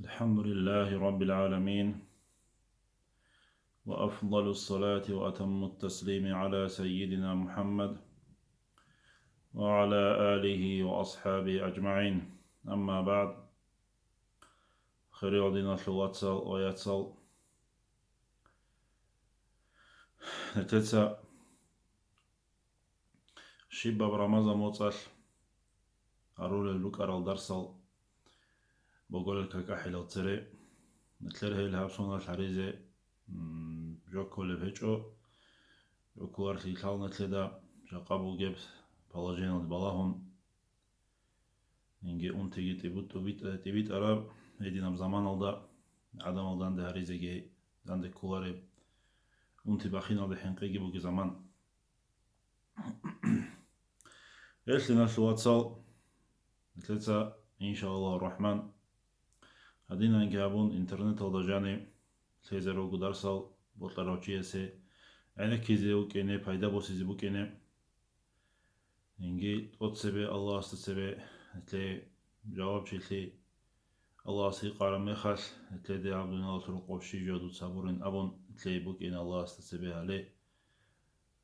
الحمد لله رب العالمين، وأفضل الصلاة وأتم التسليم على سيدنا محمد وعلى آله وأصحابه أجمعين. أما بعد، خير دينا شلواتسل وياتسل نتلسا شيبا برمضان موصل أرول اللوك أرال درسل بقول لك كحيل التري نتلر هي الهابسون الحريزة جوكو لفيتشو جوكو أرسي خال نتلدا جاقابو جبس بلاجين البلاهم إنجي تيجي تبيت أراب هيدينا بزمان الدا عدم الدان ده هريزة دان ده كولاري تباخينا ده حنقيجي بوكي زمان إيش لنا شو واتسال ثلاثة إن شاء الله الرحمن. هدينا نجابون إنترنت الدا جاني سيزرو قدرسال بطلرو تشيسي أنا كيزي وكيني بايدا بوسيزي بوكيني إنجي تقصبي الله استسبي تلي جواب شلتي الله سيقار مخال تلي دي عبدنا الطرق وشي جودو صابورين أبون تلي بوك إن الله استسبي عليه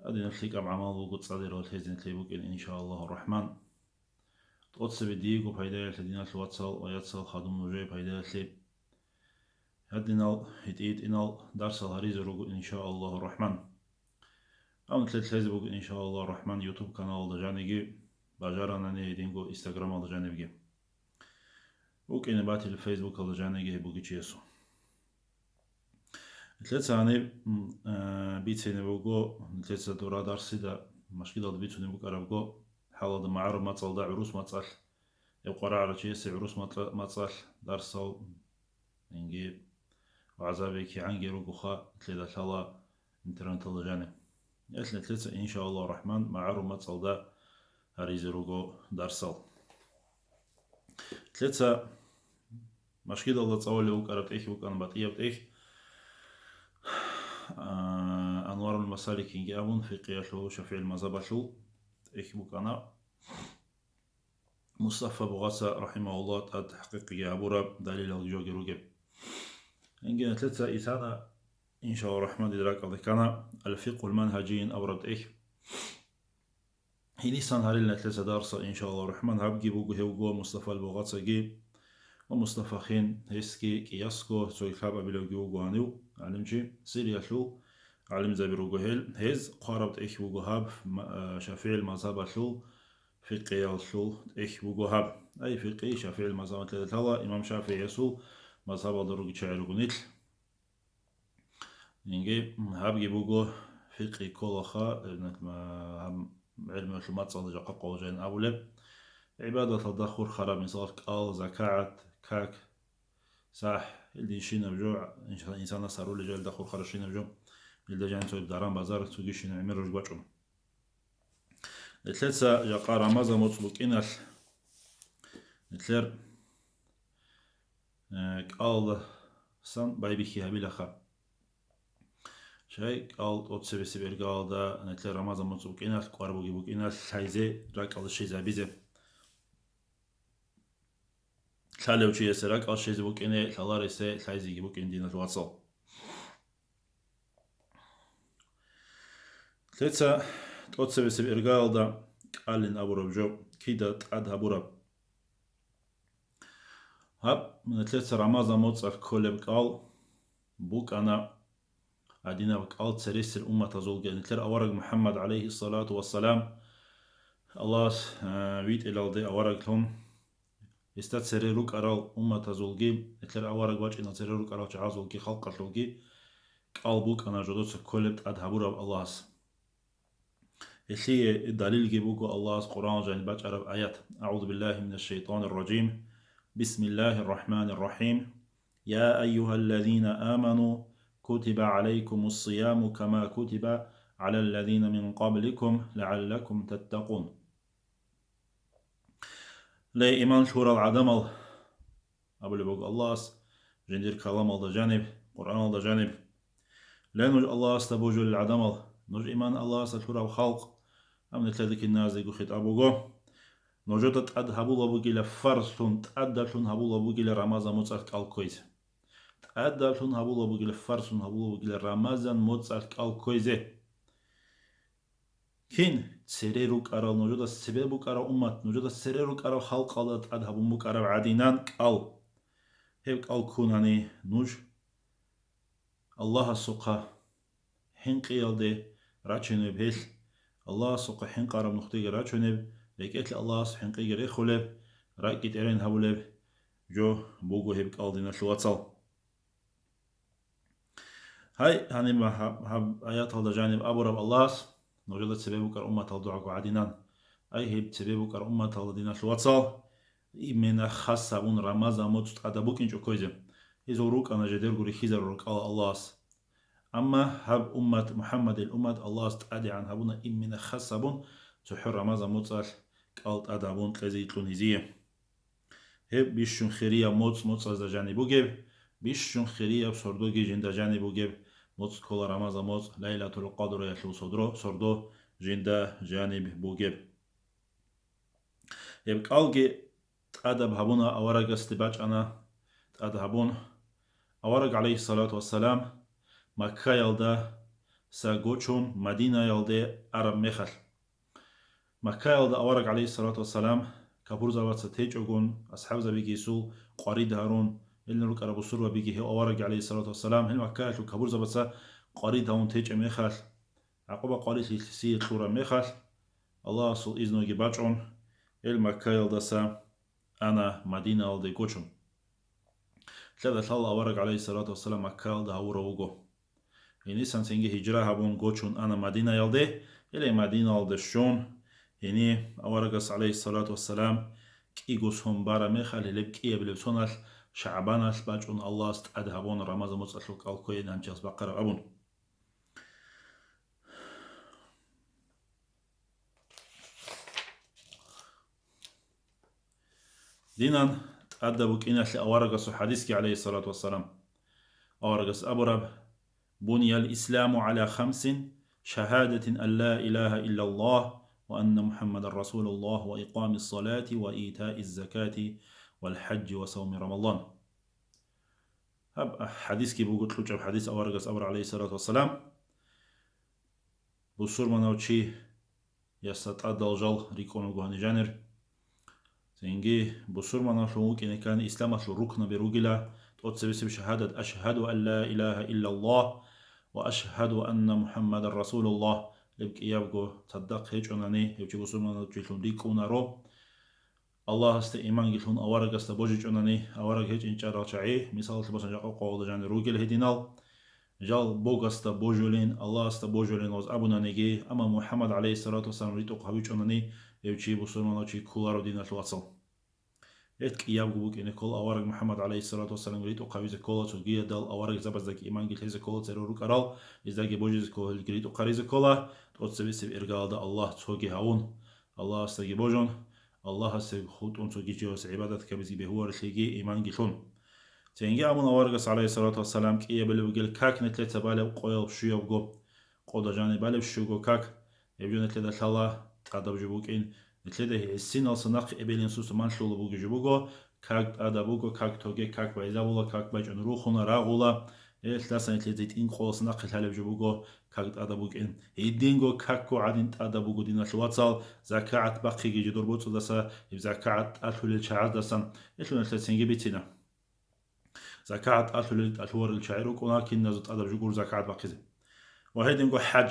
أدي نفسك أم عمال وقت صدير والتهزين تلي بوك إن شاء الله الرحمن. تقصبي ديقو بايدا يتدينا الواتسال وياتسال خادم نجوي بايدا تلي هدينا هتيت إنال درس الهريز روغو إن شاء الله الرحمن. أو نتلت فيسبوك إن شاء الله الرحمن، يوتيوب قناة دجانيجي باجارنا نيدينغو إنستغرام دجانيجي بوك إن باتي الفيسبوك دجانيجي بوكي تشيسو نتلت ثاني بيتسي نبوغو نتلت دورا درسي دا مشكلة بيتسو نبوك أرابغو حالا دا معارب مطل دا عروس مطل يبقى على تشيسي عروس مطل درسو إنجي وعذابي كي عنجي روغوخا نتلت حالا انترنت دجاني يسلم ثلاثة إن شاء الله الرحمن مع رمات صلدا هريزي روغو دارسل ثلاثة مشكلة الله تصولي وكارت إيش وكان بطيئة بتإيش أنوار المسالك إنجي أبون في قياشو شفيع المزابشو إيش بوكانا مصطفى بغاسة رحمه الله تحقيق يا أبورا دليل الجوغي روغي إنجي ثلاثة إسانة إن شاء الله الرحمن إدراك أذكانا الفقه المنهجين أورد إيش هي لسان هاريلنا ثلاثة دارسة إن شاء الله الرحمن. هبجي بوجو هوجو مصطفى البغاصجي ومصطفى خين هيسكي كياسكو سوي خابا بلوجي وجوانيو علمجي سيريا شو علم زبيرو جهل هز قاربت إيش وجو هاب شافعي المذهب شو فقه شو إيش وجو هاب أي فقه شافعي المذهب ثلاثة هلا إمام شافعي يسوع مذهب دروج شعر جنيت نيجي هبجي بوجو فقه كلها علم الشمات صادق جاقا جين أولى عبادة تدخر خراب مثال قال زكاة كاك صح اللي شينا بجوع إنسان صاروا اللي جال دخور خرج شينا بجوع اللي جان توي بداران بازار توجي شينا عمر رجوعهم الثالثة جاقا رمضان مطلوق إنال الثالث قال سان بايبيكي هبيلخا شيء قال أتصبح سبيل قال دا نتلر رمضان مطلوق إنال قاربو جيبوك إنال حيزة راك على شيء زبيزة خلوا شيء سرق أشياء زبوك إنه خلاه رسالة خايزي جبوك إن دينا الواتساب ثلاثة تقصب سب إرجال دا قال إن أبو ربجو كيدا تقعد أبو رب هب من ثلاثة رمضان موتصف كل بقال بوك أنا عدينا بقال تسريس الأمة تزول جن ترى أورق محمد عليه الصلاة والسلام الله ويت إلى الضي أورق لهم استاد سريروك أرال أمة تزولجي ترى أورق واج إن سريروك أرال تعازولجي خلق شلوجي قلبك أنا جدوس كلبت أدهبور الله اللي الدليل جيبوكو الله قرآن جاني باج عرب آيات أعوذ بالله من الشيطان الرجيم بسم الله الرحمن الرحيم يا أيها الذين آمنوا كتب عليكم الصيام كما كتب على الذين من قبلكم لعلكم تتقون. لا إيمان شورى العدم أبو لبوك الله جندير كلام الله جانب قرآن الله جانب لا نج الله استبوجو للعدم نج إيمان الله سشورى الخلق أم نتلذك الناس يقول خيط أبوغو نوجود تأد هبولا بوجيلا فرسون تأدلون هبولا بوجيلا رمضان موتسال كالكويز تأدلون هبولا بوجيلا فرسون هبولا بوجيلا رمضان موتسال كالكويز كين تسريرو كارال نوجود السبب كارال أمة نوجود السريرو كارال خلق الله تأد هبومو كارال عدينان كال هيك كال كوناني نوج الله سقى حين قيل راتشنب هيل الله سقى حين قارب نختي راتشنب لكيت الله حين قيل ريخولب راكيت إرين هولب جو بوغو هيك ألدينا شواتصل هاي هاني ما هب آيات هذا جانب أبو رب الله نوجد سبب كر أمة الدعاء عدينان أي هيب سبب كر أمة الدين شواتصل إمنا خاصة بون رمضان موت أدبوك إنجو كويزم يزوروك أنا جدير قولي خيزر روك الله أما هب أمة محمد الأمة الله استأدي عن هبونا إمنا خاصة بون تحر رمضان موتصل قالت أدبون تلزي تلونيزية هب بيشون خيرية موت از جانبو جيب بيشون خيرية بسردوغي جند جانبو جيب موت كل رمضان موت ليلة القدر يشو صدرو سردو جند جانب بوجيب هب قالجي أدب هبونا أورق استباج أنا أدب هبون أورق عليه الصلاة والسلام مكة يلدا ساقوشون مدينة يلدا عرب مخل مكة يلدا أورق عليه الصلاة والسلام كبر زوات ستيجوغون أصحاب زبيك يسو قريد هارون إلنا لك أربو سروا بيجي هو أورق عليه الصلاة والسلام هل مكة يلدا كبر زوات قريد هارون تيج مخل عقوبة قريد لسيد شورا مخل الله سو إذنو يباجعون المكة يلدا سا أنا مدينة يلدا قوشون ثلاثة الله أورق عليه الصلاة والسلام مكة يلدا هورا وغو يعني سنسنجي هجرة هبون قوشون أنا مدينة يلدا إلي مدينة يلدا شون يعني أورقس عليه الصلاة والسلام كيغوس هم بارا ميخال هلب كيه بلبسونال شعبانال باجون الله استعد هبون رمضان مصلوك الكوين همجاز بقرة أبون دينان تأدبك إنا أورقس حديثك عليه الصلاة والسلام أورقس أبرب بني الإسلام على 5 شهادة أن لا إله إلا الله وأن محمد رسول الله وإقام الصلاة وإيتاء الزكاة والحج وصوم رمضان هب حديث كي بوغو تلوجب حديث أورغس أبر عليه الصلاة والسلام بصور مناوشي يستطعد الجل ريكونو غواني جانر زينجي بصور مناوشو كي كان إسلام أصل ركن بروغلا تقول شهادة أشهد أن لا إله إلا الله وأشهد أن محمد رسول الله لبك يابغو تصدق هيج أناني يبجي بصور مناوشي لون ريكونا رو الله است ایمان گیلون آوارگ است بوجی چونانی آوارگ هیچ اینچ را چایی مثال تبصن جاق قاول جان روگل هدینال جال بوگ است بوجولین الله است بوجولین از ابونانیگی اما محمد علیه الصلاة والسلام ریتو قوی چونانی یوچی بسرمانو چی کولارو دینال واصل هیچ کیاب گوگ این کل آوارگ محمد علیه الصلاة والسلام ریتو قوی زکولا چوگی دال آوارگ زبزدک ایمان گیل هیچ زکولا ترو رو کرال ازداگی بوجی زکولا ریتو قری زکولا توت سبیسب ارگال دا الله چوگی هاون الله است گی بوجون الله سب خود أنتو جيجوس عبادة كبزي بهو رخيجي إيمان جيشون تنجي أمون أورغس عليه الصلاة والسلام كي يبلو جل كاك نتلت بالو قويل شيو جو قود جاني بالو شيو كاك يبجو نتلت شلا تقدر جبوك إن نتلت السين الصناق إبلين سوس مان شلو بوك جبوكو كاك أدبوكو كاك توجي كاك بايزاولا كاك باجن روخونا راغولا ثلاثة نتلت إن قول صناق الحلب جبوكو كاك أدبوك إن يدينغو كاكو عدين أدبوكو دينا شواتصال زكاة بقي جدور بوتو دسا زكاة ألحول الشعر دسا إلو نتلتين جبتنا زكاة ألحول الحور الشعر ولكن نزت أدب جبور زكاة بقي وهيدينغو حج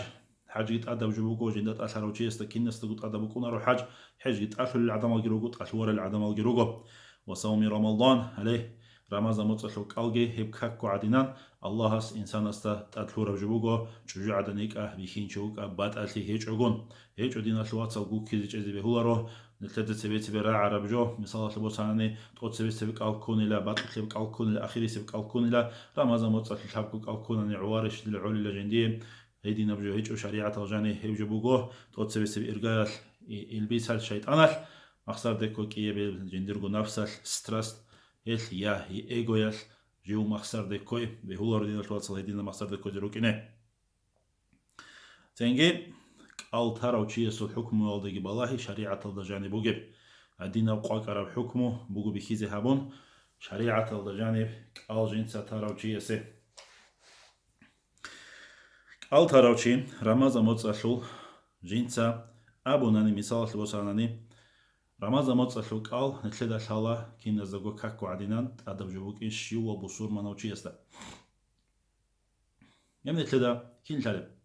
جيت أدب جبوكو جندات أشهر وشيستا كنس تقول أدبوكو نارو حج جيت ألحول العدم الجروكو ألحور العدم الجروكو وصوم رمضان عليه رمضان متصلوك ألجي هب كاكو عدنان الله هس إنسان استا تأتلور بجبوغو چجو عدنيك بيخين شوك بات ألتي هيج عقون هيج عدنا شوات سلقو كيزيج ازي بهولارو نتلت سبيت برا عرب جو مثال لبوتاني تقول سبيت سبك ألكون إلى بات سبك ألكون إلى أخيري سبك ألكون إلى رمضان متصل حبكوك ألكون عوارش للعولي لجندية هيدي نبجو هيج شريعة الجاني هيب جبوغو تقول سبيت سبك إرقال البيس هالشيطانال مخصر ديكو كيه بالجندرغو نفسال سترس هيل يا هي ايجويل جو مخسر دكوي بهولار دينا توصل هيدينا مخسر دكوي جروكينه تنجي قال ترى وشي سو حكم والدي بالله شريعة الدجاني بوجب أدينا وقاكر الحكم بوجو بخيزة هبون شريعة الجانب قال جنسة تراوشي أسي قال تراوشي رمز متصلو جنسة أبوناني مثال لبوساناني رمز متصلو قال نتلدا شالا كين نزغو كاكو عدينان أدب جبوك إن شيو وبصور منوشي أستا يمن نتلدا كين شالب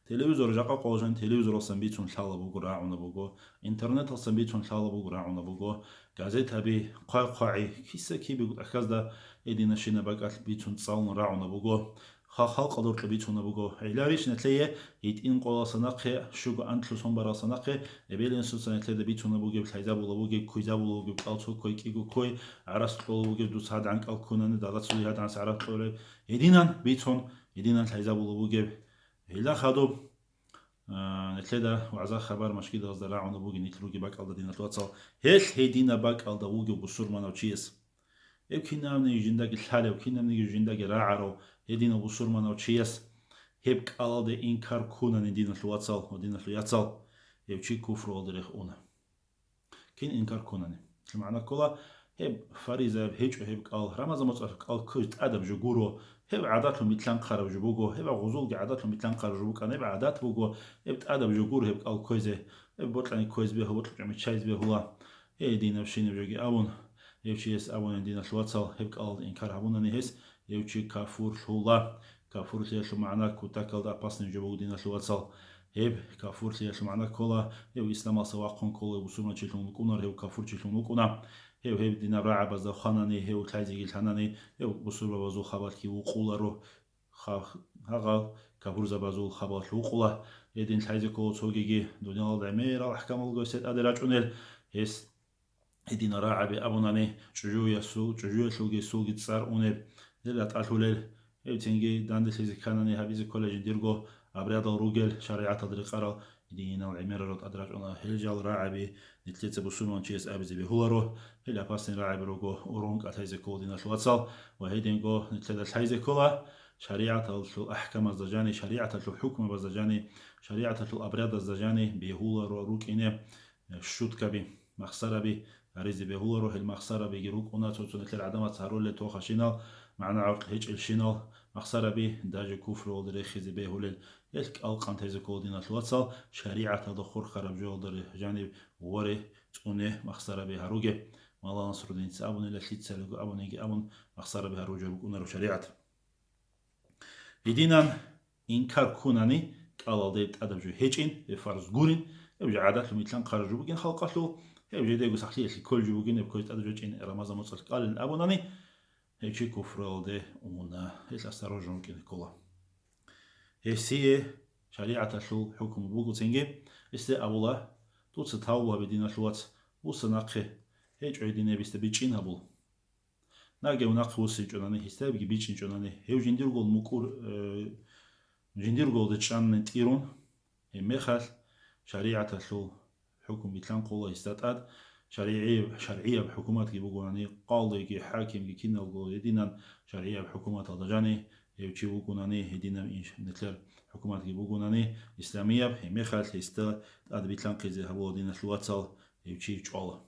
تلفزيون جاقا قوجان تلفزيون سنبيتون شالا بوغو راعونا بوغو انترنت سنبيتون شالا بوغو راعونا بوغو غازيت هبي قاقاعي كيسا كي بيقول أكازدا إدينا شينا باقال بيتون تصالون راعونا بوغو خلق دور بيتون بوغو عيلاريش نتليه يتين قولا سناقي شوغو أنتلو سنبرا سناقي إبيلين سوسا نتليه بيتون بوغو بحيزا بوغو كويزا بوغو بقالتو كوي كيغو كوي عرست قولو بوغو دوس هاد عنك الكونان دادات سولي هاد عن سعرات قولي إدينا بيتون إدينا الحيزا بوغو هلا خادو نتلدا وعزا خبر مشكي دا زرع ونبوغي نتلوغي باك على دينا تواتسال هيش هيدينا باك على دوغي وبصور ما نوتشيس كنا من يجندك الحالة وكنا من يجندك راعرو هيدينا بصور ما نوتشيس هيبك على دي إنكار كونا ندينا تواتسال ودينا تواتسال يبشي كفر ودريخ أونا كين إنكار كونا معنى كلا هب فريزة هيج هيبك على رمضان مصرف على كوت أدب جورو هب عادات مثلان قرب جبوجو هب غزول عادات مثلان قرب جبوك أنا بعادات بوجو هب أدب جور هب على كويزة هب بطلعني كويز به هو بطلع من شايز به هو هي دينا بشين بجي أبون يوشي يس أبون دينا شواتسال هب على إنكار أبونا نهس يوشي كافور شولا كافور ليش معنا كوتاكل دا باسن جبوك دينا شواتسال هب كافور ليش معنا كولا هب إسلام سواقون كولا وسونا تشيلون كونا هب كافور تشيلون كونا هيو دينا راعي بزا خاناني هيو تلايزي الحناني هيو بصور بزو خبات كي وقولا رو هاغا كابورزا بزو خبات وقولا يدين تلايزي كو توجيجي دنيا الدمير الأحكام الجوسيت أدراجونيل هيس هدينا راعي بأبوناني جوجو يسو جوجو شوجي سوجي تصار أونيل للا تعالوليل هيو تنجي داندس هيزي كاناني هابيزي كوليج ديرجو أبرياد الروجل شريعة تدريقارا دينا العمير رد أدراج أنا هلجال راعي نتلت بسومان تشيس أبزي بهولارو هلا باسن راعي بروجو أورونك أتايزي كودينا شواتصال وهيدينجو نتلت الحيزي كولا شريعة الأحكام الزجاني شريعة الحكم الزجاني شريعة الأبرياد الزجاني بهولارو روك إنه شوت كبي مخسرة بي أريزي بهولارو المخسرة بيجروك أنا تونتل عدمات هارول لتوخا شينال معنا عرق هيج الشينال مخسرة بي داجي كفر ودري خيزي بهولل يلك ألقان تيزي كودينا شواتصال شريعة دخور خرب جو در جانب وري تونه مخسرة بها روجه والله نصر الدين سابون إلى شيء تسلق أبون يجي أبون مخسرة بها روجه بكون شريعة يدينا إنكار كوناني قال ديت أدب جو هيجين بفرز جورين يبجع عادات لمثلان قرر جو بجين خلق له يبجع ديجو صحيح كل جو بجين بكويت أدب جو جين رمضان متصل قال الأبوناني هيجي كفر ده ومنا هيس أستروج ممكن كله هيسيه شريعة شو حكم بوجو تنجي است أولا توت ستاولا بدينا شوات وسناقه هيج عيدنا بيست بيجين هبول ناقي وناقي وسيجوناني هستا بيجي بيجين جوناني هيو جندير قول مكور جندير قول دشان تيرون مخال شريعة شو حكم بيتلان قولا استاتات شرعية بحكومات كي بوجوناني قاضي كي حاكم كي كنا وقول يدينا شرعية بحكومات الدجاني يوشي بوجوناني يدينا نتلر حكومات كي بوجوناني إسلامية مخال هستا أد بيتلان قيزي هبو دينا شلواتسال يوشي جوالا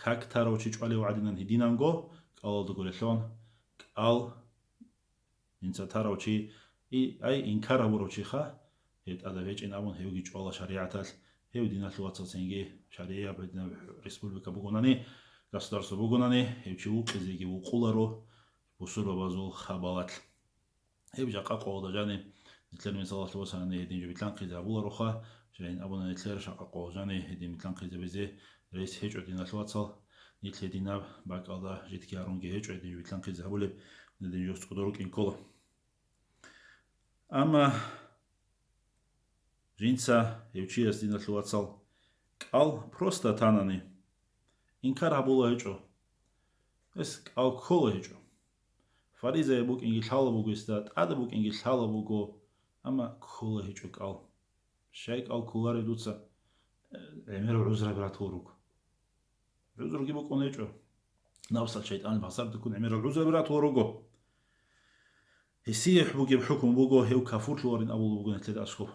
كاك تارو تشيج عليه وعدنا هدينا نجو قال دقول شلون قال إنسا تارو تشي أي إنكار أبو روتشي خا هيت هذا بيج إن أبون هيوجي جوالا شريعة هيو دينا شلواتسال سنجي شريعة بدنا ريسبوليكا بوغوناني государство بوغوناني هيوشي وقزيجي وقولارو بصورة بازول خبالات هيوجي قاقو دجاني نتلر من صلاة الوساني هدين جو بيتلان قيزة بوغارو خا شرين أبونا نتلر شاقاقو جاني هدين بيتلان قيزة بيزي رئيس هيجو دينا شلواتسال نتلر دينا باك الله جيتكي هارونجي هيجو هدين جو بيتلان قيزة بولب ندين جو سقدروك إن كولا أما جينسا هيوشي يس دينا شلواتسال قال просто تاناني إنكار هبولا هيجو اس قال كولا هيجو فريزة بوك إنجيل حالا بوغو استاد أدا بوك إنجيل حالا بوغو أما كولا هيجو قال شايك قال كولاري دوتسا عمير العزرة براتوروك عزر جيبوك أون هيجو نفس الشيطان بحسب تكون عمير العزرة براتوروكو هسيح بوغي بحكم بوغو هيو كافور لورين أبو بوغو نتلد أشكو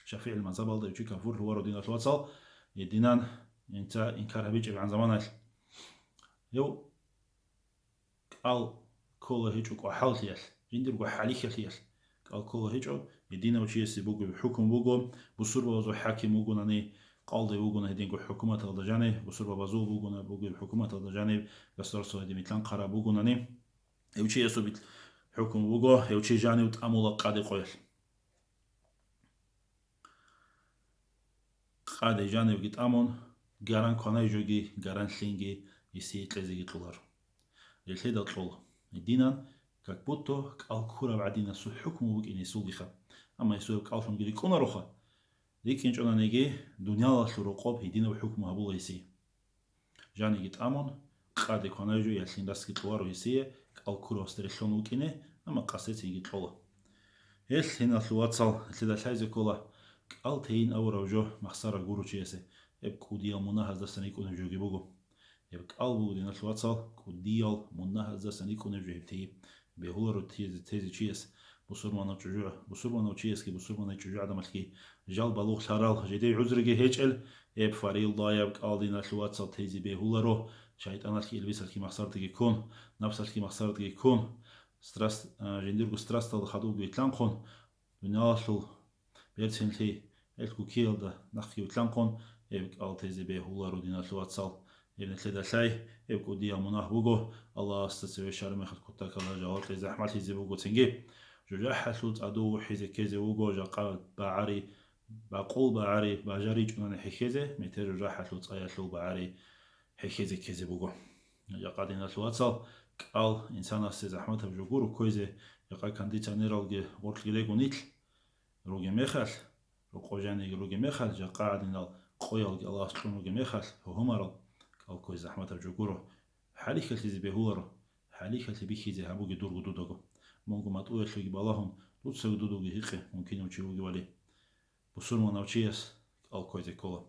شافعي المذهب ده يجي كافور لورو دينا شواتصال يدينان انت انكار بيجي عن زمان يو قال كل هيجو قحال ثيال جندر قحالي ثيال قال كل هيجو يدينا وشيء بوجو بحكم بوجو بصور بوزو حاكم بوجو ناني قاضي بوجو نهدين قو حكومة الدجاني بصور بوزو بوجو بوجو بحكومة الدجاني قصر سوى دي مثلان قرا بوجو ناني يوشي يسوبيت حكم بوجو يوشي جاني وتأمل قاضي قويل قاضي جاني وجيت أمون جاران كنا يجوجي جاران سينجي يسيت لزيجي طولار الهيدا طول الدينا كبوتو كالكورا بعدين سو حكم بك إني سوغيخا أما يسوي كالفم جري كونا روخا لكن جونا نيجي دنيا لا شروقوب هيدينا وحكم هبول يسي جاني جيت أمون قاضي كنا يجو يلسين داسكي طوار يسي كالكورا استريشون وكينه أما قصتي جيت طولا هل هنا الواتسال الهيدا شايزي كولا كالتين أورا وجو مخسارة جورو تشيسي يبكو ديال مناهز دستني كونه جوجي بوغو يبك ألبو دينا الواتسال كوديال مناهز دستني كونه جوجي بتي بهولرو تيزي تشيس بصور ما نتشجع بصور ما نتشيس كي بصور ما نتشجع دمشكي جال بالوخ شارال جدي عذرجي هيجل يب فاريل ضا يبك أل دينا الواتسال تيزي بهولرو شايت أنا كي البس كي مخسرت يكون نفس كي مخسرت يكون ستريس جنديرو ستريس تل خدو بيتلان خون دنيا شو بيرتين لي الكو كيلدا نخي وتلانقون يبك ألتزي به هو رودينا الواتسال يبن تلدا شاي يبكو ديال مناه بوغو الله استسوي شارم يخد كتاك الله جاوات لي زحمة تيزي بوغو تنجي جوجا حسوت أدو حيزي كيزي بوغو جا قال بعاري بقول بعاري بجاري جنان حكيزي متر جوجا حسوت أياتلو بعاري حكيزي كيزي بوغو جا قادينا الواتسال قال إنسان أستي زحمة بجوغورو كويزي يقا كانديتانيرال جي غورتلي ليغو نيتل روجي ميخال روجاني روجي ميخال جا قاعدين قويل الله سبحانه روجي ميخال وهمر قال كوي زحمة الجوكورو حالي كالتزي بهولر حالي كالتي بيكي زي هابو دور ودودوغو مونغو ما تقول شوي بالهم لوتسو دودوغي هيقي ممكن يوتشيوغي ولي بصور ما نوتشيس قال كوي زي كولا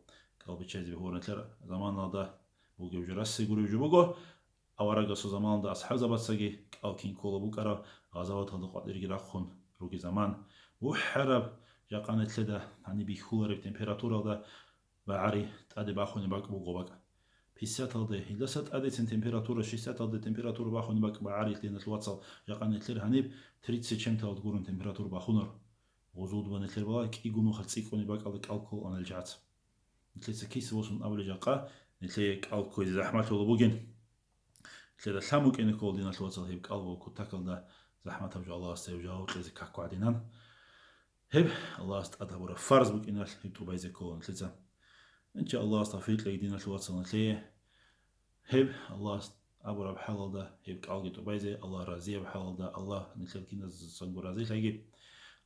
قال بيتشيز بهولر نتلر زمان هذا بوغي وجراسي غوري جوبوغو أوراق سو زمان دا أصحاب زبط ساقي قال كين كولا بوكارا غازوات هذا قادر يراخون روجي زمان وحرب جا قانت لدا يعني بيخولر بتمبيراتورا دا بعري تأدي باخوني باك بوغوباك بيسات هذا إلا سات أدي تمبيراتورا شيسات هذا تمبيراتورا باخوني باك بعري لين الواتساب جا قانت لر هنيب تريد سيشم تاود قرون تمبيراتورا باخونر وزود بنت لر باك يقولون خلصيكوني باك على الكالكول أنا الجات نتلي سكيس وصل أول جاقا نتلي الكالكول زحمة ولا بوجن نتلي ساموك إن كول دينا الواتساب هيب كالبو كتاكل دا زحمة توجه الله استوجه وتلي كاكو عدينان هب الله استقدر ورا فرز بك إنه هيبتو بايزي كون ثلاثة إن شاء الله استفيد لك دينا الواتساب نتليه هب الله أبورا بحلال ده هب كالجي تو بايزي الله رازيه بحلال ده الله نتليه كنا زنقو رازيه تلاقي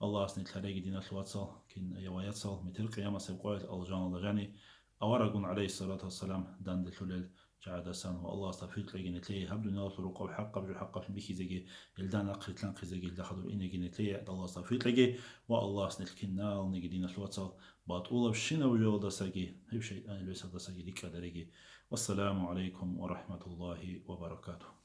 الله استنتلاقي دينا الواتساب كن يوايات صال مثل قيامة سبقوات الجان الله جاني أورقون عليه الصلاة والسلام دان دلتولل جعد سان والله استفيد لك نتليه هبدو ناس رقاب حق بجو حق في بيكي زجي يلدان أقرت لان زجي دخلوا إنه نتليه الله استفيد لك والله سنتكنا نجي دينا الواتساب باطولة بشينا وجو دساجي هب شيء أنا ليس دساجي لك درجي والسلام عليكم ورحمة الله وبركاته.